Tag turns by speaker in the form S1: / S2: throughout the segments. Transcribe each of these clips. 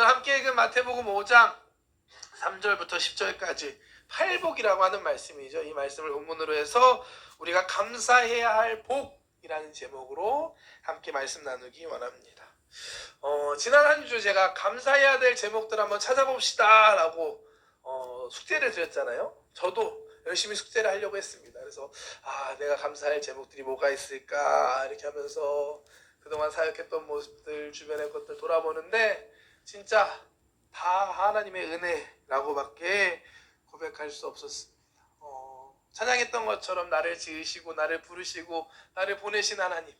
S1: 오늘 함께 읽은 마태복음 5장 3절부터 10절까지 팔복이라고 하는 말씀이죠. 이 말씀을 본문으로 해서 우리가 감사해야 할 복이라는 제목으로 함께 말씀 나누기 원합니다. 지난 한 주 제가 감사해야 될 제목들 한번 찾아봅시다 라고 숙제를 드렸잖아요. 저도 열심히 숙제를 하려고 했습니다. 그래서 내가 감사할 제목들이 뭐가 있을까 이렇게 하면서 그동안 사역했던 모습들, 주변의 것들 돌아보는데 진짜 다 하나님의 은혜라고밖에 고백할 수 없었습니다. 찬양했던 것처럼 나를 지으시고 나를 부르시고 나를 보내신 하나님,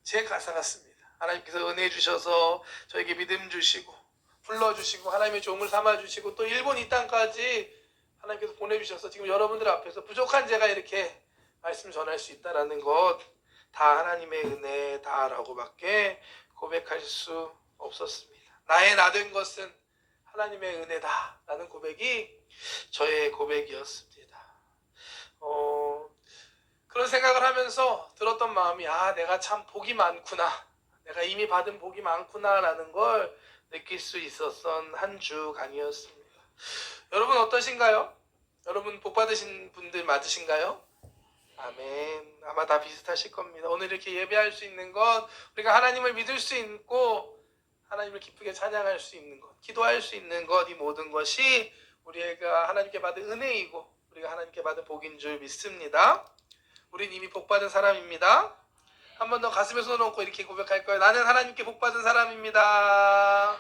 S1: 제 가사 같습니다. 하나님께서 은혜 주셔서 저에게 믿음 주시고 불러주시고 하나님의 종을 삼아주시고 또 일본 이 땅까지 하나님께서 보내주셔서 지금 여러분들 앞에서 부족한 제가 이렇게 말씀 전할 수 있다는 것 다 하나님의 은혜다라고밖에 고백할 수 없었습니다. 나의 나 된 것은 하나님의 은혜다라는 고백이 저의 고백이었습니다. 그런 생각을 하면서 들었던 마음이 내가 참 복이 많구나, 내가 이미 받은 복이 많구나라는 걸 느낄 수 있었던 한 주간이었습니다. 여러분 어떠신가요? 여러분 복 받으신 분들 맞으신가요? 아멘. 아마 다 비슷하실 겁니다. 오늘 이렇게 예배할 수 있는 것, 우리가 하나님을 믿을 수 있고 하나님을 기쁘게 찬양할 수 있는 것, 기도할 수 있는 것, 이 모든 것이 우리가 하나님께 받은 은혜이고 우리가 하나님께 받은 복인 줄 믿습니다. 우린 이미 복받은 사람입니다. 한 번 더 가슴에 손을 얹고 이렇게 고백할 거예요. 나는 하나님께 복받은 사람입니다.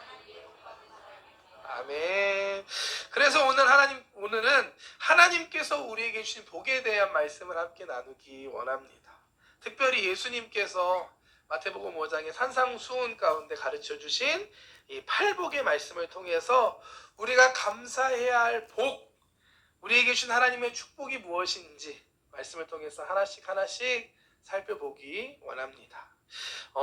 S1: 아멘. 그래서 오늘은 하나님께서 우리에게 주신 복에 대한 말씀을 함께 나누기 원합니다. 특별히 예수님께서 마태복음 5장의 산상수훈 가운데 가르쳐 주신 이 팔복의 말씀을 통해서 우리가 감사해야 할 복, 우리에게 주신 하나님의 축복이 무엇인지 말씀을 통해서 하나씩 살펴보기 원합니다.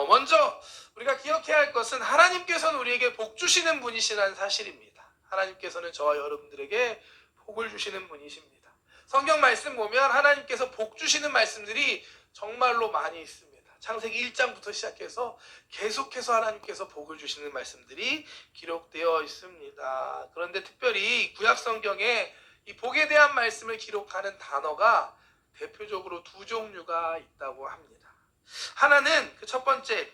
S1: 먼저 우리가 기억해야 할 것은 하나님께서는 우리에게 복 주시는 분이시라는 사실입니다. 하나님께서는 저와 여러분들에게 복을 주시는 분이십니다. 성경 말씀 보면 하나님께서 복 주시는 말씀들이 정말로 많이 있습니다. 창세기 1장부터 시작해서 계속해서 하나님께서 복을 주시는 말씀들이 기록되어 있습니다. 그런데 특별히 구약 성경에 이 복에 대한 말씀을 기록하는 단어가 대표적으로 두 종류가 있다고 합니다. 하나는 그 첫 번째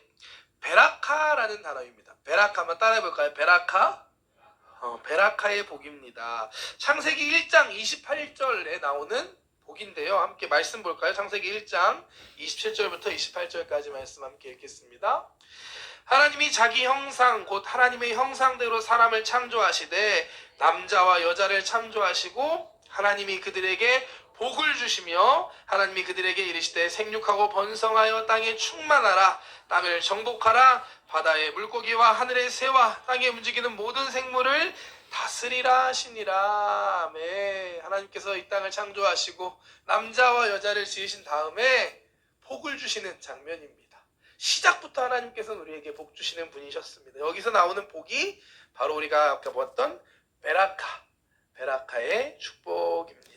S1: 베라카라는 단어입니다. 베라카 한번 따라해 볼까요? 베라카? 베라카의 복입니다. 창세기 1장 28절에 나오는 복인데요. 함께 말씀 볼까요? 창세기 1장 27절부터 28절까지 말씀 함께 읽겠습니다. 하나님이 자기 형상 곧 하나님의 형상대로 사람을 창조하시되 남자와 여자를 창조하시고 하나님이 그들에게 복을 주시며 하나님이 그들에게 이르시되 생육하고 번성하여 땅에 충만하라, 땅을 정복하라, 바다의 물고기와 하늘의 새와 땅에 움직이는 모든 생물을 다스리라 하시니라. 아멘. 하나님께서 이 땅을 창조하시고 남자와 여자를 지으신 다음에 복을 주시는 장면입니다. 시작부터 하나님께서는 우리에게 복 주시는 분이셨습니다. 여기서 나오는 복이 바로 우리가 아까 보았던 베라카의 축복입니다.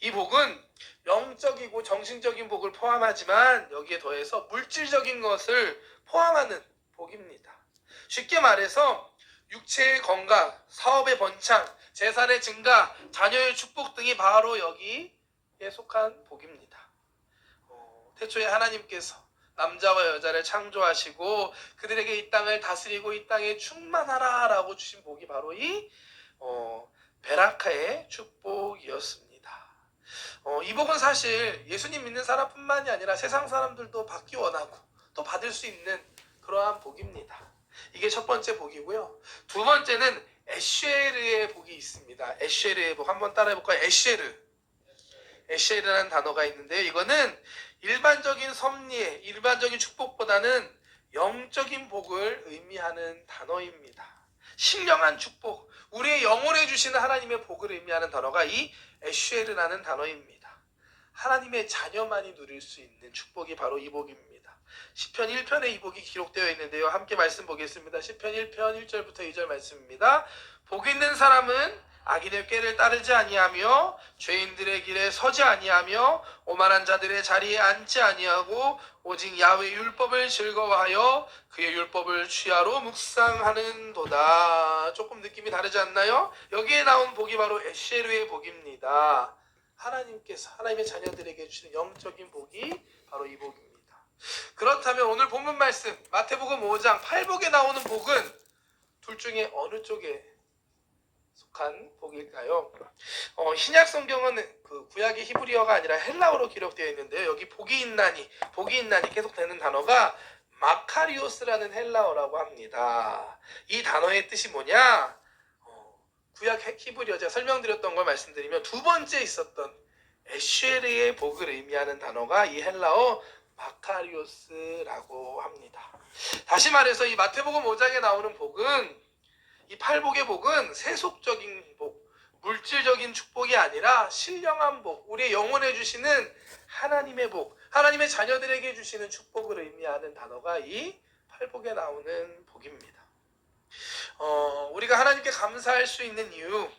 S1: 이 복은 영적이고 정신적인 복을 포함하지만 여기에 더해서 물질적인 것을 포함하는 복입니다. 쉽게 말해서 육체의 건강, 사업의 번창, 재산의 증가, 자녀의 축복 등이 바로 여기에 속한 복입니다. 태초에 하나님께서 남자와 여자를 창조하시고 그들에게 이 땅을 다스리고 이 땅에 충만하라 라고 주신 복이 바로 이 베라카의 축복이었습니다. 이 복은 사실 예수님 믿는 사람뿐만이 아니라 세상 사람들도 받기 원하고 또 받을 수 있는 그러한 복입니다. 이게 첫 번째 복이고요. 두 번째는 에쉐르의 복이 있습니다. 에쉐르의 복 한번 따라해볼까요? 에쉐르라는 단어가 있는데요. 이거는 일반적인 섭리의 일반적인 축복보다는 영적인 복을 의미하는 단어입니다. 신령한 축복, 우리의 영혼에 주시는 하나님의 복을 의미하는 단어가 이 에쉐르라는 단어입니다. 하나님의 자녀만이 누릴 수 있는 축복이 바로 이 복입니다. 시편 1편에 이 복이 기록되어 있는데요. 함께 말씀 보겠습니다. 시편 1편 1절부터 2절 말씀입니다. 복 있는 사람은 악인의 꾀를 따르지 아니하며 죄인들의 길에 서지 아니하며 오만한 자들의 자리에 앉지 아니하고 오직 야훼 율법을 즐거워하여 그의 율법을 취하로 묵상하는도다. 조금 느낌이 다르지 않나요? 여기에 나온 복이 바로 에쉐르의 복입니다. 하나님께서 하나님의 자녀들에게 주시는 영적인 복이 바로 이 복입니다. 그렇다면 오늘 본문 말씀 마태복음 5장 8복에 나오는 복은 둘 중에 어느 쪽에 속한 복일까요? 신약 성경은 그 구약의 히브리어가 아니라 헬라어로 기록되어 있는데요. 여기 복이 있나니 계속되는 단어가 마카리오스라는 헬라어라고 합니다. 이 단어의 뜻이 뭐냐? 구약 히브리어 제가 설명드렸던 걸 말씀드리면 두 번째 있었던 에쉐르의 복을 의미하는 단어가 이 헬라어 마카리오스라고 합니다. 다시 말해서 이 마태복음 5장에 나오는 복은 이 팔복의 복은 세속적인 복, 물질적인 축복이 아니라 신령한 복, 우리의 영혼에 주시는 하나님의 복, 하나님의 자녀들에게 주시는 축복을 의미하는 단어가 이 팔복에 나오는 복입니다. 우리가 하나님께 감사할 수 있는 이유,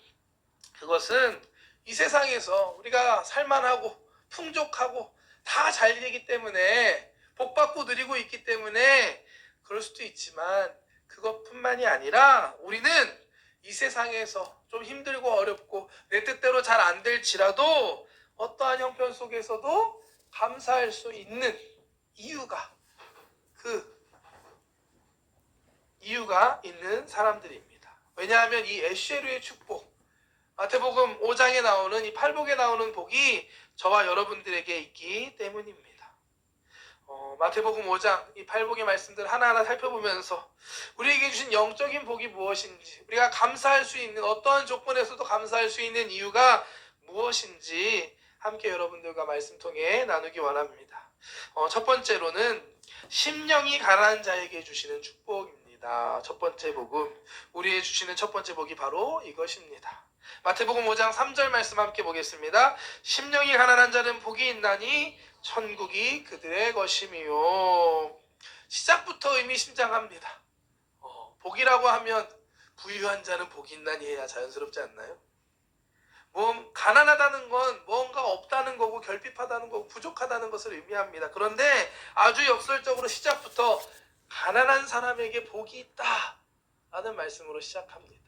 S1: 그것은 이 세상에서 우리가 살만하고 풍족하고 다 잘 되기 때문에 복받고 누리고 있기 때문에 그럴 수도 있지만 그것뿐만이 아니라 우리는 이 세상에서 좀 힘들고 어렵고 내 뜻대로 잘 안 될지라도 어떠한 형편 속에서도 감사할 수 있는 이유가 있는 사람들입니다. 왜냐하면 이 에쉐르의 축복, 마태복음 5장에 나오는 이 팔복에 나오는 복이 저와 여러분들에게 있기 때문입니다. 마태복음 5장 이 팔복의 말씀들 하나하나 살펴보면서 우리에게 주신 영적인 복이 무엇인지, 우리가 감사할 수 있는 어떠한 조건에서도 감사할 수 있는 이유가 무엇인지 함께 여러분들과 말씀 통해 나누기 원합니다. 첫 번째로는 심령이 가난한 자에게 주시는 축복입니다. 첫 번째 복음, 우리에게 주시는 첫 번째 복이 바로 이것입니다. 마태복음 5장 3절 말씀 함께 보겠습니다. 심령이 가난한 자는 복이 있나니 천국이 그들의 것이미요. 시작부터 의미심장합니다. 복이라고 하면 부유한 자는 복이 있나니 해야 자연스럽지 않나요? 가난하다는 건 뭔가 없다는 거고 결핍하다는 거고 부족하다는 것을 의미합니다. 그런데 아주 역설적으로 시작부터 가난한 사람에게 복이 있다 라는 말씀으로 시작합니다.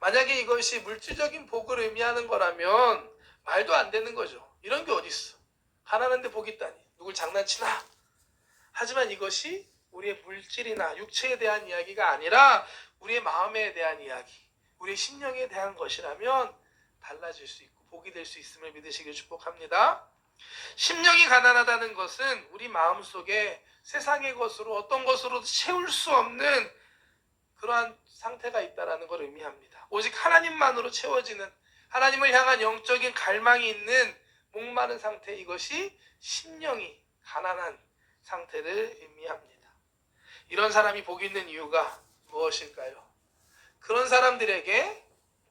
S1: 만약에 이것이 물질적인 복을 의미하는 거라면 말도 안 되는 거죠. 이런 게 어디 있어? 가난한데 복이 있다니 누굴 장난치나? 하지만 이것이 우리의 물질이나 육체에 대한 이야기가 아니라 우리의 마음에 대한 이야기, 우리의 심령에 대한 것이라면 달라질 수 있고 복이 될 수 있음을 믿으시길 축복합니다. 심령이 가난하다는 것은 우리 마음속에 세상의 것으로 어떤 것으로도 채울 수 없는 그러한 상태가 있다는 걸 의미합니다. 오직 하나님만으로 채워지는, 하나님을 향한 영적인 갈망이 있는 목마른 상태, 이것이 심령이 가난한 상태를 의미합니다. 이런 사람이 복이 있는 이유가 무엇일까요? 그런 사람들에게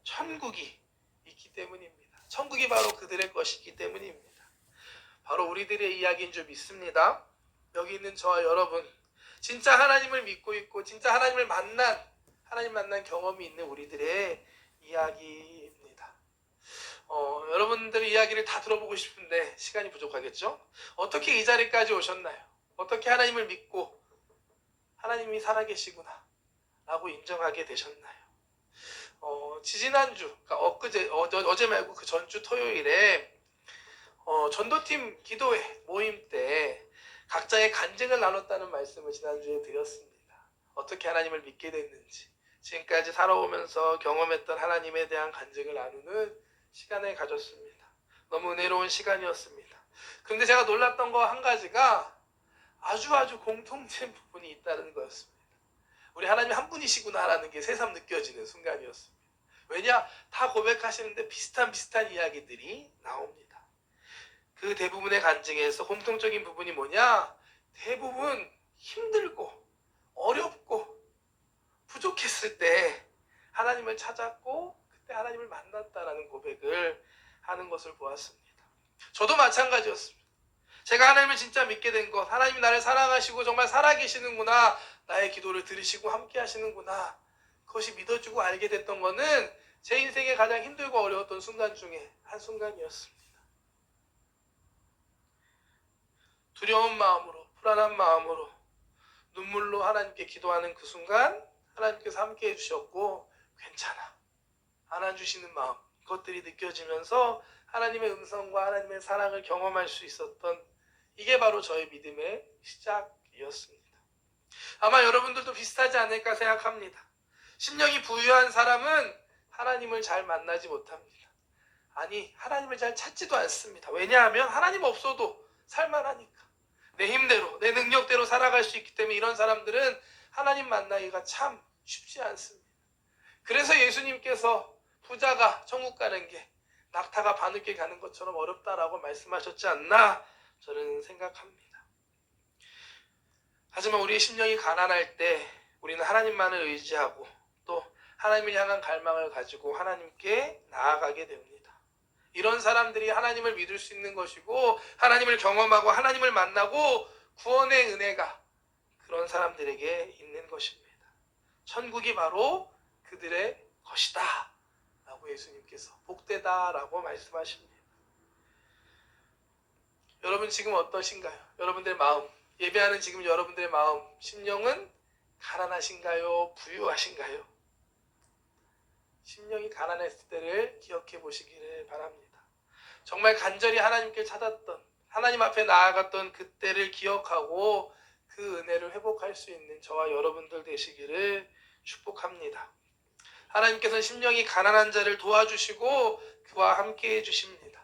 S1: 천국이 있기 때문입니다. 천국이 바로 그들의 것이기 때문입니다. 바로 우리들의 이야기인 줄 믿습니다. 여기 있는 저와 여러분, 진짜 하나님을 믿고 있고 진짜 하나님 만난 경험이 있는 우리들의 이야기입니다. 여러분들의 이야기를 다 들어보고 싶은데 시간이 부족하겠죠? 어떻게 이 자리까지 오셨나요? 어떻게 하나님을 믿고 하나님이 살아계시구나 라고 인정하게 되셨나요? 지지난주, 그러니까 어제 말고 그 전주 토요일에 전도팀 기도회 모임 때 각자의 간증을 나눴다는 말씀을 지난주에 드렸습니다. 어떻게 하나님을 믿게 됐는지, 지금까지 살아오면서 경험했던 하나님에 대한 간증을 나누는 시간을 가졌습니다. 너무 은혜로운 시간이었습니다. 그런데 제가 놀랐던 거 한 가지가 아주 공통된 부분이 있다는 거였습니다. 우리 하나님 한 분이시구나라는 게 새삼 느껴지는 순간이었습니다. 왜냐? 다 고백하시는데 비슷한 이야기들이 나옵니다. 그 대부분의 간증에서 공통적인 부분이 뭐냐? 대부분 힘들고 어렵고 부족했을 때 하나님을 찾았고 그때 하나님을 만났다라는 고백을 하는 것을 보았습니다. 저도 마찬가지였습니다. 제가 하나님을 진짜 믿게 된 것, 하나님이 나를 사랑하시고 정말 살아계시는구나, 나의 기도를 들으시고 함께 하시는구나, 그것이 믿어지고 알게 됐던 것은 제 인생에 가장 힘들고 어려웠던 순간 중에 한 순간이었습니다. 두려운 마음으로, 불안한 마음으로, 눈물로 하나님께 기도하는 그 순간 하나님께서 함께 해주셨고, 괜찮아, 안아주시는 마음, 그것들이 느껴지면서 하나님의 음성과 하나님의 사랑을 경험할 수 있었던, 이게 바로 저의 믿음의 시작이었습니다. 아마 여러분들도 비슷하지 않을까 생각합니다. 심령이 부유한 사람은 하나님을 잘 만나지 못합니다. 아니, 하나님을 잘 찾지도 않습니다. 왜냐하면 하나님 없어도 살만하니까. 내 힘대로, 내 능력대로 살아갈 수 있기 때문에 이런 사람들은 하나님 만나기가 참 쉽지 않습니다. 그래서 예수님께서 부자가 천국 가는 게 낙타가 바늘길 가는 것처럼 어렵다라고 말씀하셨지 않나 저는 생각합니다. 하지만 우리의 심령이 가난할 때 우리는 하나님만을 의지하고 또 하나님을 향한 갈망을 가지고 하나님께 나아가게 됩니다. 이런 사람들이 하나님을 믿을 수 있는 것이고 하나님을 경험하고 하나님을 만나고 구원의 은혜가 그런 사람들에게 있는 것입니다. 천국이 바로 그들의 것이다 라고 예수님께서 복되다 라고 말씀하십니다. 여러분 지금 어떠신가요? 여러분들의 마음, 예배하는 지금 여러분들의 마음, 심령은 가난하신가요? 부유하신가요? 심령이 가난했을 때를 기억해 보시기를 바랍니다. 정말 간절히 하나님께 찾았던, 하나님 앞에 나아갔던 그때를 기억하고 그 은혜를 회복할 수 있는 저와 여러분들 되시기를 축복합니다. 하나님께서는 심령이 가난한 자를 도와주시고 그와 함께 해주십니다.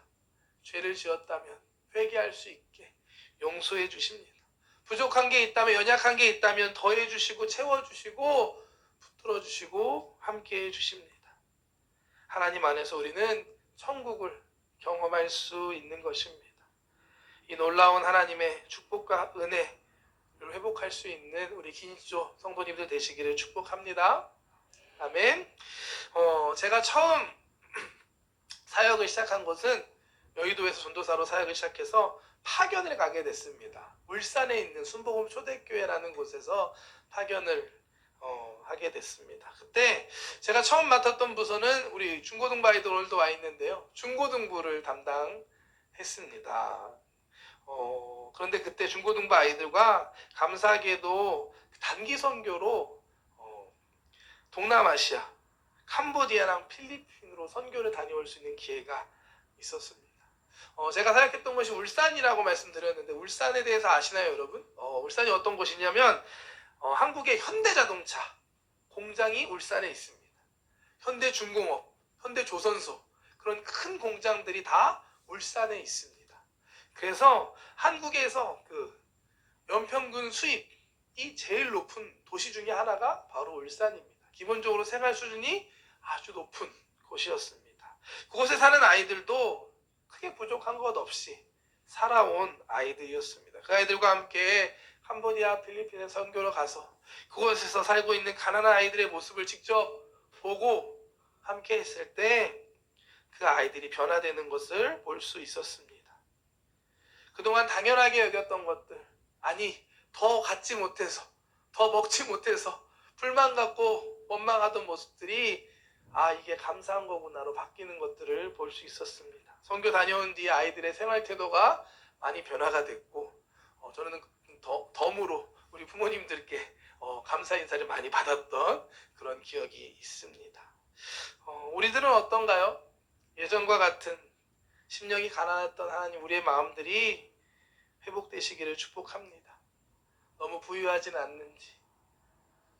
S1: 죄를 지었다면 회개할 수 있게 용서해 주십니다. 부족한 게 있다면, 연약한 게 있다면 더해 주시고 채워주시고 붙들어 주시고 함께 해주십니다. 하나님 안에서 우리는 천국을 경험할 수 있는 것입니다. 이 놀라운 하나님의 축복과 은혜를 회복할 수 있는 우리 긴조 성도님들 되시기를 축복합니다. 아멘. 제가 처음 사역을 시작한 곳은 여의도에서 전도사로 사역을 시작해서 파견을 가게 됐습니다. 울산에 있는 순복음 초대교회라는 곳에서 파견을 하게 됐습니다. 그때 제가 처음 맡았던 부서는 우리 중고등부 아이들 오늘도 와 있는데요. 중고등부를 담당했습니다. 그런데 그때 중고등부 아이들과 감사하게도 단기 선교로 동남아시아, 캄보디아랑 필리핀으로 선교를 다녀올 수 있는 기회가 있었습니다. 제가 사역했던 곳이 울산이라고 말씀드렸는데 울산에 대해서 아시나요, 여러분? 울산이 어떤 곳이냐면 한국의 현대자동차 공장이 울산에 있습니다. 현대중공업, 현대조선소 그런 큰 공장들이 다 울산에 있습니다. 그래서 한국에서 그 연평균 수입이 제일 높은 도시 중에 하나가 바로 울산입니다. 기본적으로 생활 수준이 아주 높은 곳이었습니다. 그곳에 사는 아이들도 크게 부족한 것 없이 살아온 아이들이었습니다. 그 아이들과 함께 캄보디아, 필리핀에 선교를 가서 그곳에서 살고 있는 가난한 아이들의 모습을 직접 보고 함께 했을 때 그 아이들이 변화되는 것을 볼 수 있었습니다. 그동안 당연하게 여겼던 것들, 아니 더 갖지 못해서, 더 먹지 못해서 불만 갖고 원망하던 모습들이 이게 감사한 거구나로 바뀌는 것들을 볼 수 있었습니다. 선교 다녀온 뒤에 아이들의 생활 태도가 많이 변화가 됐고 저는 덤으로 우리 부모님들께 감사 인사를 많이 받았던 그런 기억이 있습니다. 우리들은 어떤가요? 예전과 같은 심령이 가난했던 하나님 우리의 마음들이 회복되시기를 축복합니다. 너무 부유하진 않는지,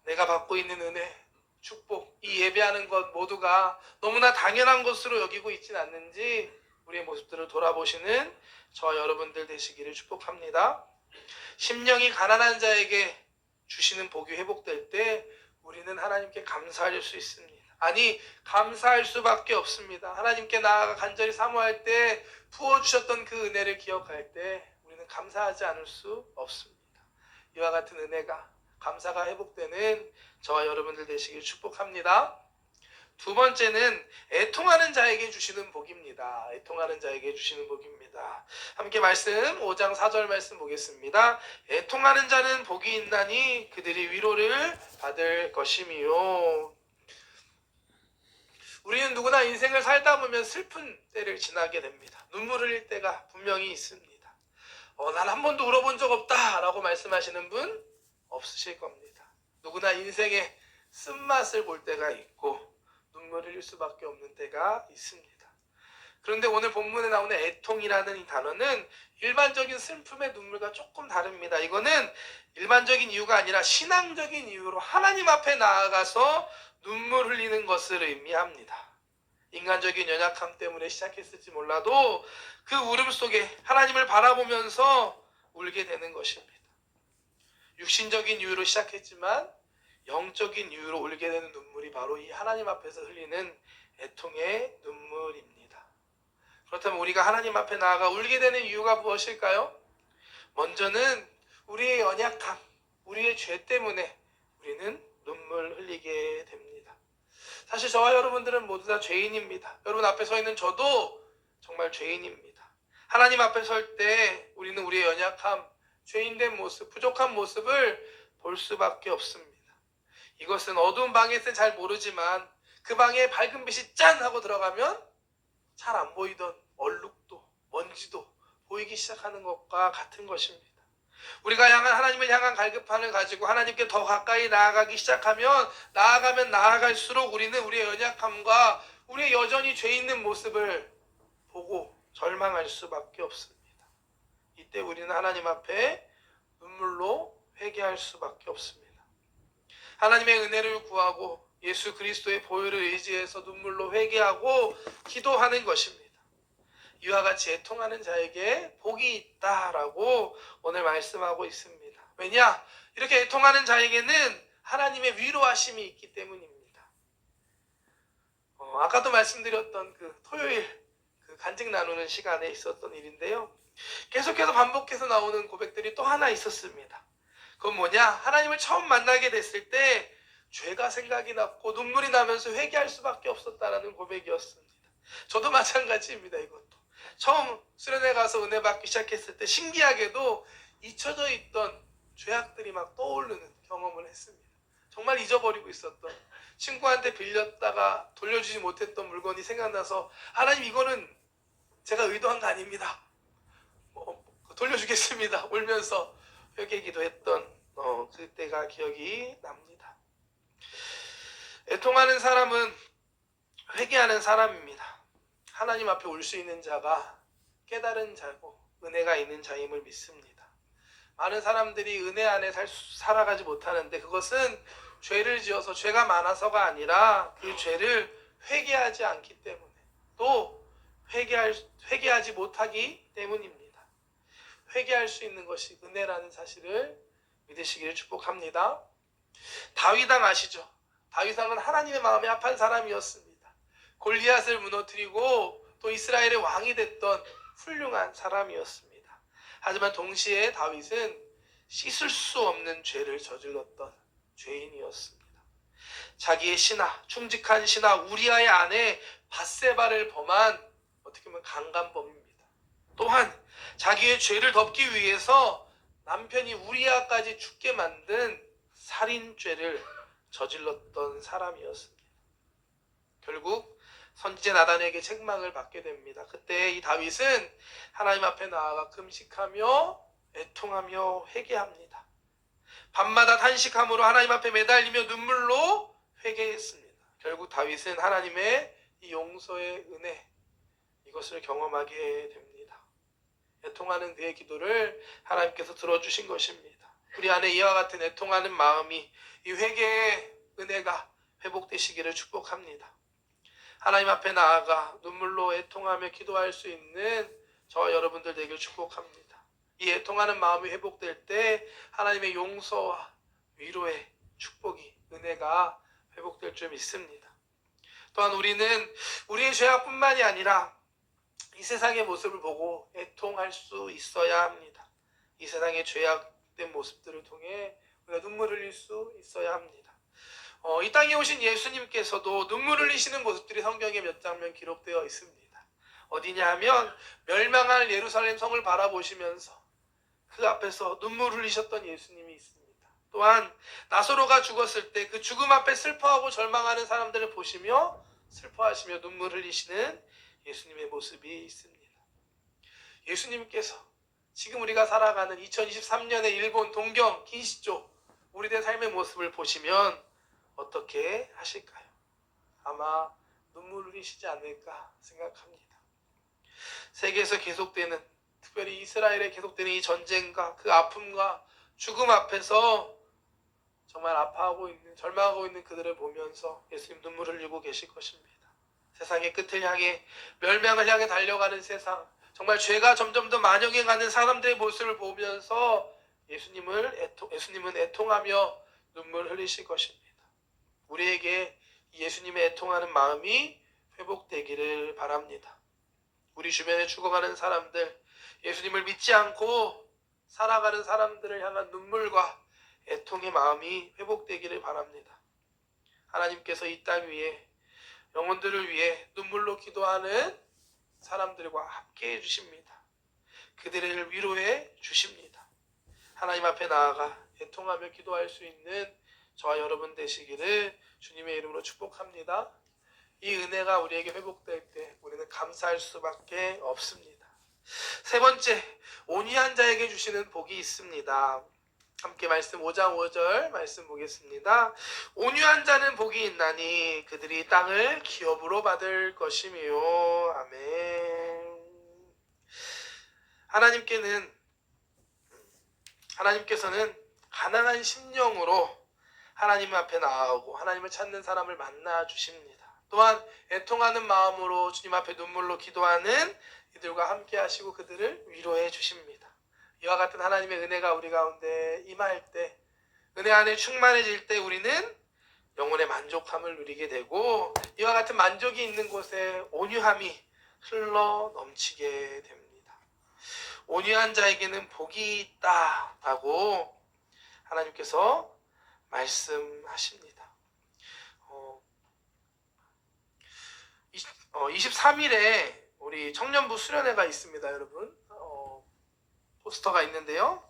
S1: 내가 받고 있는 은혜, 축복, 이 예배하는 것 모두가 너무나 당연한 것으로 여기고 있진 않는지 우리의 모습들을 돌아보시는 저와 여러분들 되시기를 축복합니다. 심령이 가난한 자에게 주시는 복이 회복될 때 우리는 하나님께 감사할 수 있습니다. 아니, 감사할 수밖에 없습니다. 하나님께 나아가 간절히 사모할 때 부어주셨던 그 은혜를 기억할 때 우리는 감사하지 않을 수 없습니다. 이와 같은 은혜가, 감사가 회복되는 저와 여러분들 되시길 축복합니다. 두 번째는 애통하는 자에게 주시는 복입니다. 애통하는 자에게 주시는 복입니다. 함께 말씀 5장 4절 말씀 보겠습니다. 애통하는 자는 복이 있나니 그들이 위로를 받을 것이미요. 우리는 누구나 인생을 살다 보면 슬픈 때를 지나게 됩니다. 눈물 흘릴 때가 분명히 있습니다. 난 한 번도 울어본 적 없다라고 말씀하시는 분 없으실 겁니다. 누구나 인생의 쓴맛을 볼 때가 있고 눈물 흘릴 수밖에 없는 때가 있습니다. 그런데 오늘 본문에 나오는 애통이라는 이 단어는 일반적인 슬픔의 눈물과 조금 다릅니다. 이거는 일반적인 이유가 아니라 신앙적인 이유로 하나님 앞에 나아가서 눈물 흘리는 것을 의미합니다. 인간적인 연약함 때문에 시작했을지 몰라도 그 울음 속에 하나님을 바라보면서 울게 되는 것입니다. 육신적인 이유로 시작했지만 영적인 이유로 울게 되는 눈물이 바로 이 하나님 앞에서 흘리는 애통의 눈물입니다. 그렇다면 우리가 하나님 앞에 나아가 울게 되는 이유가 무엇일까요? 먼저는 우리의 연약함, 우리의 죄 때문에 우리는 눈물 흘리게 됩니다. 사실 저와 여러분들은 모두 다 죄인입니다. 여러분 앞에 서 있는 저도 정말 죄인입니다. 하나님 앞에 설 때 우리는 우리의 연약함, 죄인된 모습, 부족한 모습을 볼 수밖에 없습니다. 이것은 어두운 방에 있을 때 잘 모르지만 그 방에 밝은 빛이 짠 하고 들어가면 잘 안 보이던 얼룩도 먼지도 보이기 시작하는 것과 같은 것입니다. 우리가 하나님을 향한 갈급함을 가지고 하나님께 더 가까이 나아가기 시작하면 나아갈수록 우리는 우리의 연약함과 우리의 여전히 죄 있는 모습을 보고 절망할 수밖에 없습니다. 이때 우리는 하나님 앞에 눈물로 회개할 수밖에 없습니다. 하나님의 은혜를 구하고 예수 그리스도의 보혈을 의지해서 눈물로 회개하고 기도하는 것입니다. 이와 같이 애통하는 자에게 복이 있다라고 오늘 말씀하고 있습니다. 왜냐? 이렇게 애통하는 자에게는 하나님의 위로하심이 있기 때문입니다. 아까도 말씀드렸던 그 토요일 그 간증 나누는 시간에 있었던 일인데요. 계속해서 반복해서 나오는 고백들이 또 하나 있었습니다. 그건 뭐냐? 하나님을 처음 만나게 됐을 때 죄가 생각이 났고 눈물이 나면서 회개할 수밖에 없었다라는 고백이었습니다. 저도 마찬가지입니다. 이것도 처음 수련회 가서 은혜 받기 시작했을 때 신기하게도 잊혀져 있던 죄악들이 막 떠오르는 경험을 했습니다. 정말 잊어버리고 있었던 친구한테 빌렸다가 돌려주지 못했던 물건이 생각나서 하나님 이거는 제가 의도한 거 아닙니다. 돌려주겠습니다. 울면서 회개 기도했던 그때가 기억이 납니다. 애통하는 사람은 회개하는 사람입니다. 하나님 앞에 울 수 있는 자가 깨달은 자고 은혜가 있는 자임을 믿습니다. 많은 사람들이 은혜 안에 살아가지 못하는데 그것은 죄를 지어서 죄가 많아서가 아니라 그 죄를 회개하지 않기 때문에 또 회개하지 못하기 때문입니다. 회개할 수 있는 것이 은혜라는 사실을 믿으시기를 축복합니다. 다윗왕 아시죠? 다윗왕은 하나님의 마음에 합한 사람이었습니다. 골리앗을 무너뜨리고 또 이스라엘의 왕이 됐던 훌륭한 사람이었습니다. 하지만 동시에 다윗은 씻을 수 없는 죄를 저질렀던 죄인이었습니다. 자기의 신하, 충직한 신하 우리아의 아내 밧세바를 범한 어떻게 보면 강간범입니다. 또한 자기의 죄를 덮기 위해서 남편이 우리아까지 죽게 만든 살인죄를 저질렀던 사람이었습니다. 결국 선지자 나단에게 책망을 받게 됩니다. 그때 이 다윗은 하나님 앞에 나아가 금식하며 애통하며 회개합니다. 밤마다 단식함으로 하나님 앞에 매달리며 눈물로 회개했습니다. 결국 다윗은 하나님의 이 용서의 은혜 이것을 경험하게 됩니다. 애통하는 그의 기도를 하나님께서 들어주신 것입니다. 우리 안에 이와 같은 애통하는 마음이 이 회개의 은혜가 회복되시기를 축복합니다. 하나님 앞에 나아가 눈물로 애통하며 기도할 수 있는 저와 여러분들 되길 축복합니다. 이 애통하는 마음이 회복될 때 하나님의 용서와 위로의 축복이 은혜가 회복될 줄 믿습니다. 또한 우리는 우리의 죄악뿐만이 아니라 이 세상의 모습을 보고 애통할 수 있어야 합니다. 이 세상의 죄악된 모습들을 통해 우리가 눈물 흘릴 수 있어야 합니다. 이 땅에 오신 예수님께서도 눈물 흘리시는 모습들이 성경에 몇 장면 기록되어 있습니다. 어디냐 하면 멸망할 예루살렘 성을 바라보시면서 그 앞에서 눈물 흘리셨던 예수님이 있습니다. 또한 나사로가 죽었을 때 그 죽음 앞에 슬퍼하고 절망하는 사람들을 보시며 슬퍼하시며 눈물 흘리시는 예수님의 모습이 있습니다. 예수님께서 지금 우리가 살아가는 2023년의 일본 동경 긴시조 우리들의 삶의 모습을 보시면 어떻게 하실까요? 아마 눈물 흘리시지 않을까 생각합니다. 세계에서 계속되는, 특별히 이스라엘에 계속되는 이 전쟁과 그 아픔과 죽음 앞에서 정말 아파하고 있는, 절망하고 있는 그들을 보면서 예수님 눈물 흘리고 계실 것입니다. 세상의 끝을 향해, 멸망을 향해 달려가는 세상, 정말 죄가 점점 더 만연해가는 사람들의 모습을 보면서 예수님은 애통하며 눈물 흘리실 것입니다. 우리에게 예수님의 애통하는 마음이 회복되기를 바랍니다. 우리 주변에 죽어가는 사람들, 예수님을 믿지 않고 살아가는 사람들을 향한 눈물과 애통의 마음이 회복되기를 바랍니다. 하나님께서 이 땅 위에 영혼들을 위해 눈물로 기도하는 사람들과 함께 해주십니다. 그들을 위로해 주십니다. 하나님 앞에 나아가 애통하며 기도할 수 있는 저와 여러분 되시기를 주님의 이름으로 축복합니다. 이 은혜가 우리에게 회복될 때 우리는 감사할 수밖에 없습니다. 세 번째, 온유한 자에게 주시는 복이 있습니다. 함께 말씀 5장 5절 말씀 보겠습니다. 온유한 자는 복이 있나니 그들이 땅을 기업으로 받을 것이며. 아멘. 하나님께서는 가난한 심령으로 하나님 앞에 나아오고 하나님을 찾는 사람을 만나 주십니다. 또한 애통하는 마음으로 주님 앞에 눈물로 기도하는 이들과 함께 하시고 그들을 위로해 주십니다. 이와 같은 하나님의 은혜가 우리 가운데 임할 때, 은혜 안에 충만해질 때 우리는 영혼의 만족함을 누리게 되고 이와 같은 만족이 있는 곳에 온유함이 흘러 넘치게 됩니다. 온유한 자에게는 복이 있다라고 하나님께서 말씀하십니다. 23일에 우리 청년부 수련회가 있습니다, 여러분. 포스터가 있는데요.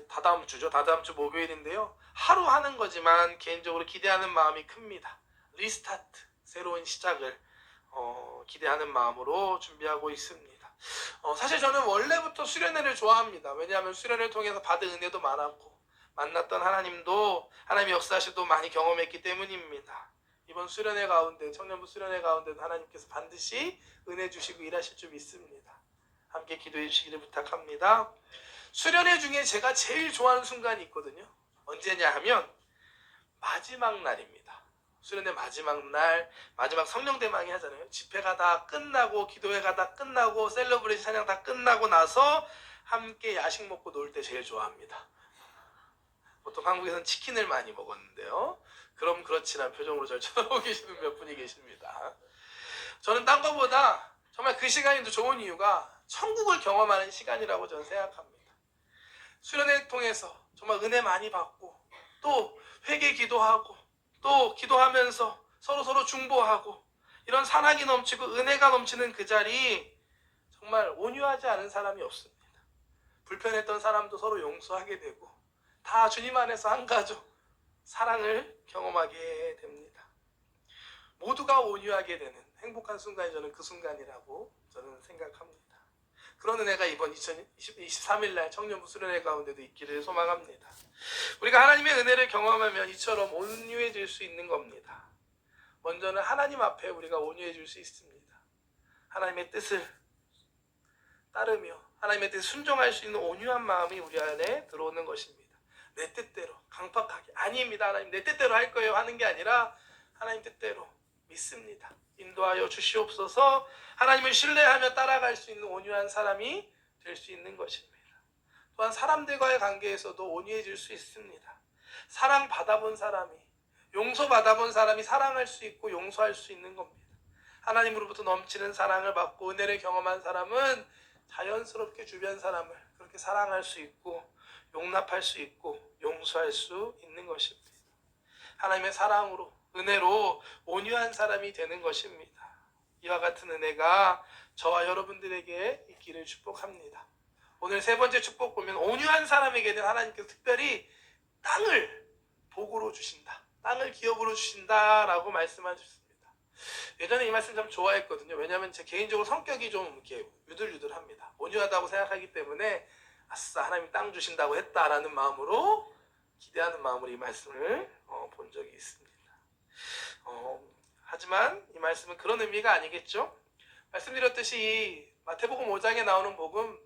S1: 다다음 주죠. 다다음 주 목요일인데요. 하루 하는 거지만 개인적으로 기대하는 마음이 큽니다. 리스타트, 새로운 시작을 기대하는 마음으로 준비하고 있습니다. 사실 저는 원래부터 수련회를 좋아합니다. 왜냐하면 수련회를 통해서 받은 은혜도 많았고 만났던 하나님의 역사시도 많이 경험했기 때문입니다. 이번 수련회 가운데, 청년부 수련회 가운데도 하나님께서 반드시 은혜 주시고 일하실 줄 믿습니다. 함께 기도해 주시기를 부탁합니다. 수련회 중에 제가 제일 좋아하는 순간이 있거든요. 언제냐 하면 마지막 날입니다. 수련회 마지막 날, 마지막 성령대망이 하잖아요. 집회가 다 끝나고 기도회가 다 끝나고 셀러브레이션 찬양 다 끝나고 나서 함께 야식 먹고 놀 때 제일 좋아합니다. 보통 한국에서는 치킨을 많이 먹었는데요. 그럼 그렇지 않은 표정으로 저를 쳐다보고 계시는 몇 분이 계십니다. 저는 딴 것보다 정말 그 시간이 더 좋은 이유가 천국을 경험하는 시간이라고 저는 생각합니다. 수련회 통해서 정말 은혜 많이 받고 또 회개 기도하고 또 기도하면서 서로 중보하고 이런 사랑이 넘치고 은혜가 넘치는 그 자리, 정말 온유하지 않은 사람이 없습니다. 불편했던 사람도 서로 용서하게 되고 다 주님 안에서 한 가족 사랑을 경험하게 됩니다. 모두가 온유하게 되는 행복한 순간이 저는 그 순간이라고 저는 생각합니다. 그런 은혜가 이번 2023일 날 청년부 수련회 가운데도 있기를 소망합니다. 우리가 하나님의 은혜를 경험하면 이처럼 온유해질 수 있는 겁니다. 먼저는 하나님 앞에 우리가 온유해질 수 있습니다. 하나님의 뜻을 따르며 하나님의 뜻에 순종할 수 있는 온유한 마음이 우리 안에 들어오는 것입니다. 내 뜻대로 강팍하게, 아닙니다 하나님 내 뜻대로 할 거예요 하는 게 아니라 하나님 뜻대로 믿습니다. 인도하여 주시옵소서. 하나님을 신뢰하며 따라갈 수 있는 온유한 사람이 될 수 있는 것입니다. 또한 사람들과의 관계에서도 온유해질 수 있습니다. 사랑받아본 사람이, 용서받아본 사람이 사랑할 수 있고 용서할 수 있는 겁니다. 하나님으로부터 넘치는 사랑을 받고 은혜를 경험한 사람은 자연스럽게 주변 사람을 그렇게 사랑할 수 있고 용납할 수 있고 용서할 수 있는 것입니다. 하나님의 사랑으로, 은혜로 온유한 사람이 되는 것입니다. 이와 같은 은혜가 저와 여러분들에게 있기를 축복합니다. 오늘 세 번째 축복 보면 온유한 사람에게는 하나님께서 특별히 땅을 복으로 주신다. 땅을 기업으로 주신다라고 말씀하셨습니다. 예전에 이 말씀 참 좋아했거든요. 왜냐하면 제 개인적으로 성격이 좀 이렇게 유들유들합니다. 온유하다고 생각하기 때문에 아싸 하나님이 땅 주신다고 했다라는 마음으로 기대하는 마음으로 이 말씀을 본 적이 있습니다. 하지만 이 말씀은 그런 의미가 아니겠죠? 말씀드렸듯이 마태복음 5장에 나오는 복음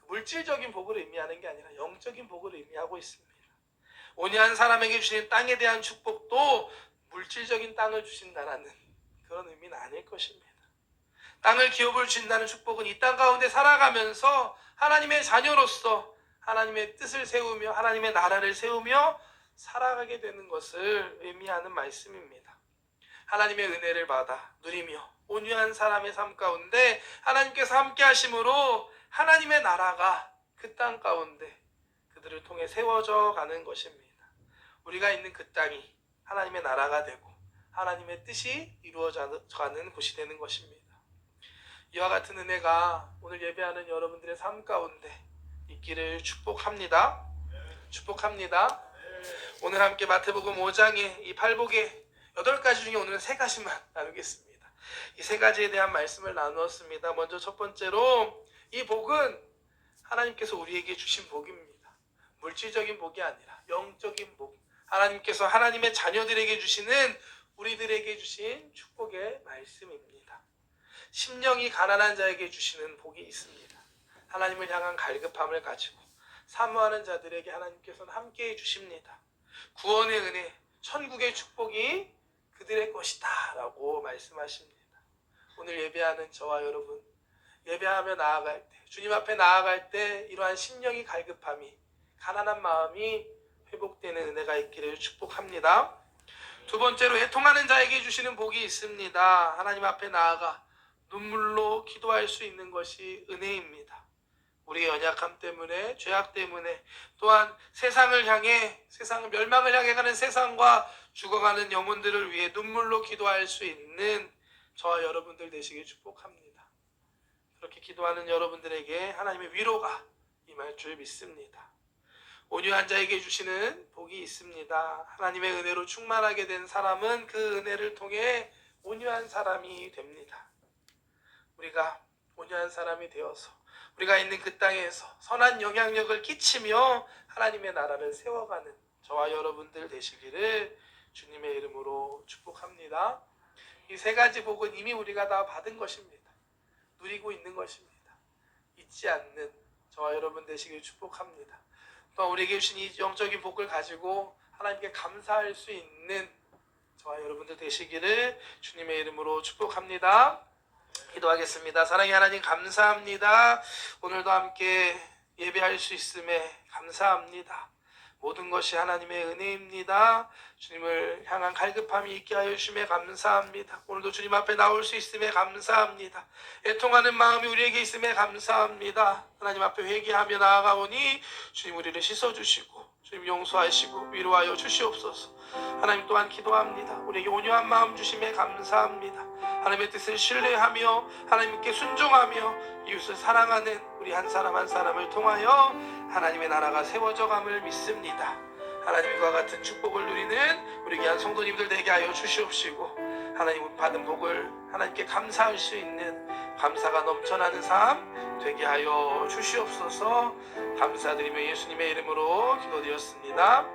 S1: 물질적인 복을 의미하는 게 아니라 영적인 복을 의미하고 있습니다. 온유한 사람에게 주시는 땅에 대한 축복도 물질적인 땅을 주신다라는 그런 의미는 아닐 것입니다. 땅을 기업을 주신다는 축복은 이 땅 가운데 살아가면서 하나님의 자녀로서 하나님의 뜻을 세우며 하나님의 나라를 세우며 살아가게 되는 것을 의미하는 말씀입니다. 하나님의 은혜를 받아 누리며 온유한 사람의 삶 가운데 하나님께서 함께 하심으로 하나님의 나라가 그 땅 가운데 그들을 통해 세워져 가는 것입니다. 우리가 있는 그 땅이 하나님의 나라가 되고 하나님의 뜻이 이루어져 가는 곳이 되는 것입니다. 이와 같은 은혜가 오늘 예배하는 여러분들의 삶 가운데 있기를 축복합니다. 축복합니다. 오늘 함께 마태복음 5장의 이 팔복의 8가지 중에 오늘은 3가지만 나누겠습니다. 이 3가지에 대한 말씀을 나누었습니다. 먼저 첫 번째로 이 복은 하나님께서 우리에게 주신 복입니다. 물질적인 복이 아니라 영적인 복. 하나님께서 하나님의 자녀들에게 주시는 우리들에게 주신 축복의 말씀입니다. 심령이 가난한 자에게 주시는 복이 있습니다. 하나님을 향한 갈급함을 가지고 사모하는 자들에게 하나님께서는 함께해 주십니다. 구원의 은혜, 천국의 축복이 그들의 것이다 라고 말씀하십니다. 오늘 예배하는 저와 여러분, 예배하며 나아갈 때, 주님 앞에 나아갈 때 이러한 심령이 갈급함이, 가난한 마음이 회복되는 은혜가 있기를 축복합니다. 두 번째로 애통하는 자에게 주시는 복이 있습니다. 하나님 앞에 나아가 눈물로 기도할 수 있는 것이 은혜입니다. 우리의 연약함 때문에, 죄악 때문에, 또한 세상을 향해, 세상을 멸망을 향해 가는 세상과 죽어가는 영혼들을 위해 눈물로 기도할 수 있는 저와 여러분들 되시길 축복합니다. 그렇게 기도하는 여러분들에게 하나님의 위로가 임할 줄 믿습니다. 온유한 자에게 주시는 복이 있습니다. 하나님의 은혜로 충만하게 된 사람은 그 은혜를 통해 온유한 사람이 됩니다. 우리가 온유한 사람이 되어서 우리가 있는 그 땅에서 선한 영향력을 끼치며 하나님의 나라를 세워가는 저와 여러분들 되시기를 주님의 이름으로 축복합니다. 이 3가지 복은 이미 우리가 다 받은 것입니다. 누리고 있는 것입니다. 잊지 않는 저와 여러분 되시기를 축복합니다. 또 우리에게 주신 이 영적인 복을 가지고 하나님께 감사할 수 있는 저와 여러분들 되시기를 주님의 이름으로 축복합니다. 기도하겠습니다. 사랑의 하나님 감사합니다. 오늘도 함께 예배할 수 있음에 감사합니다. 모든 것이 하나님의 은혜입니다. 주님을 향한 갈급함이 있게 하여 주심에 감사합니다. 오늘도 주님 앞에 나올 수 있음에 감사합니다. 애통하는 마음이 우리에게 있음에 감사합니다. 하나님 앞에 회개하며 나아가오니 주님 우리를 씻어주시고 주님 용서하시고 위로하여 주시옵소서. 하나님 또한 기도합니다. 우리에게 온유한 마음 주심에 감사합니다. 하나님의 뜻을 신뢰하며 하나님께 순종하며 이웃을 사랑하는 우리 한 사람 한 사람을 통하여 하나님의 나라가 세워져감을 믿습니다. 하나님과 같은 축복을 누리는 우리 귀한 성도님들 되게 하여 주시옵시고 하나님 받은 복을 하나님께 감사할 수 있는 감사가 넘쳐나는 삶 되게 하여 주시옵소서. 감사드리며 예수님의 이름으로 기도드렸습니다.